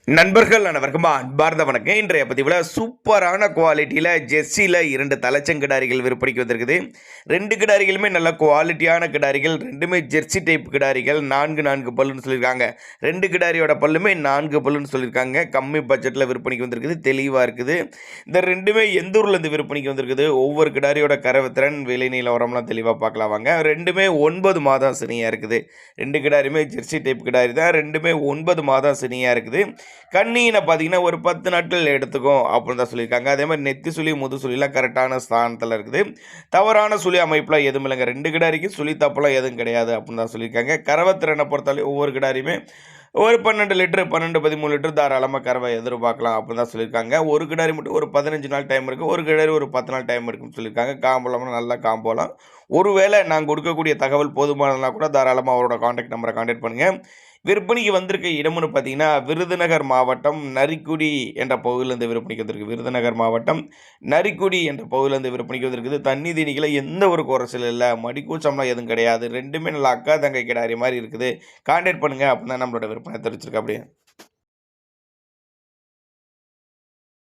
நண்பர்கள் அனைவருக்கும் அன்பார்ந்த வணக்கம். இன்றைய பதிவில் சூப்பரான குவாலிட்டியில் ஜெர்சியில் 2 தலைச்சங்கிடாரிகள் விற்பனைக்கு வந்திருக்குது. 2 கிடாரிகளுமே நல்ல குவாலிட்டியான கிடாரிகள். ரெண்டுமே ஜெர்சி டைப் கிடாரிகள். 4 பல்லுன்னு சொல்லியிருக்காங்க. 2 கிடாரியோட பல்லுமே 4 பல்லுன்னு சொல்லியிருக்காங்க. கம்மி பட்ஜெட்டில் விற்பனைக்கு வந்திருக்குது. தெளிவாக இருக்குது. இந்த ரெண்டுமே எந்த ஊர்லேருந்து விற்பனைக்கு வந்திருக்குது, ஒவ்வொரு கிடாரியோட கறவைத்திறன், விலை நிலவரம்லாம் தெளிவாக பார்க்கலாம் வாங்க. ரெண்டுமே 9 மாதம் சினியாக இருக்குது. 2 கிடாரியுமே ஜெர்சி டைப் கிடாரி தான். ரெண்டுமே 9 மாதம் சினியாக இருக்குது. கண்ணினை பார்த்தீங்கன்னா ஒரு 10 நாட்கள் எடுத்துக்கும் அப்படின்னு தான் சொல்லியிருக்காங்க. அதே மாதிரி நெத்தி சுழி முது சுழிலாம் கரெக்டான ஸ்தானத்தில் இருக்குது. தவறான சுழி அமைப்பில் எதுவும் இல்லைங்க. 2 கிடாரிக்கும் சுழி தப்பெல்லாம் எதுவும் கிடையாது அப்படின்னு தான் சொல்லியிருக்காங்க. கறவைத்திறனை பொறுத்தவரை ஒவ்வொரு கிடாரியுமே ஒரு 12 லிட்டரு 12 13 லிட்டர் தாராளமாக கறவை எதிர்பார்க்கலாம் அப்படின்னு தான் சொல்லியிருக்காங்க. ஒரு கிடாரி மட்டும் ஒரு 15 நாள் டைம் இருக்குது. ஒரு கிடாரி ஒரு 10 நாள் டைம் இருக்குன்னு சொல்லியிருக்காங்க. காம்போலாம்னா நல்லா காம்போலாம். ஒருவேளை நாங்கள் கொடுக்கக்கூடிய தகவல் போதுமானதுனா கூட தாராளமாக அவரோட காண்டாக்ட் நம்பரை காண்டாக்ட் பண்ணுங்கள். விற்பனைக்கு வந்திருக்க இடம்னு பார்த்தீங்கன்னா விருதுநகர் மாவட்டம் நரிக்குடி என்ற பகுதியிலேருந்து விற்பனைக்கு வந்திருக்கு. விருதுநகர் மாவட்டம் நரிக்குடி என்ற பகுதியிலேருந்து விற்பனைக்கு வந்திருக்குது. தண்ணி தீனிகளை எந்த ஒரு குறைச்சல் இல்லை, மடிக்கூச்சம்லாம் எதுவும் கிடையாது. ரெண்டுமே நல்லா அக்கா தங்கை கிடாரி மாதிரி இருக்குது. கான்டாக்ட் பண்ணுங்கள் அப்படின்னு தான் நம்மளோட விற்பனை தெரிவிச்சிருக்கா. அப்படியே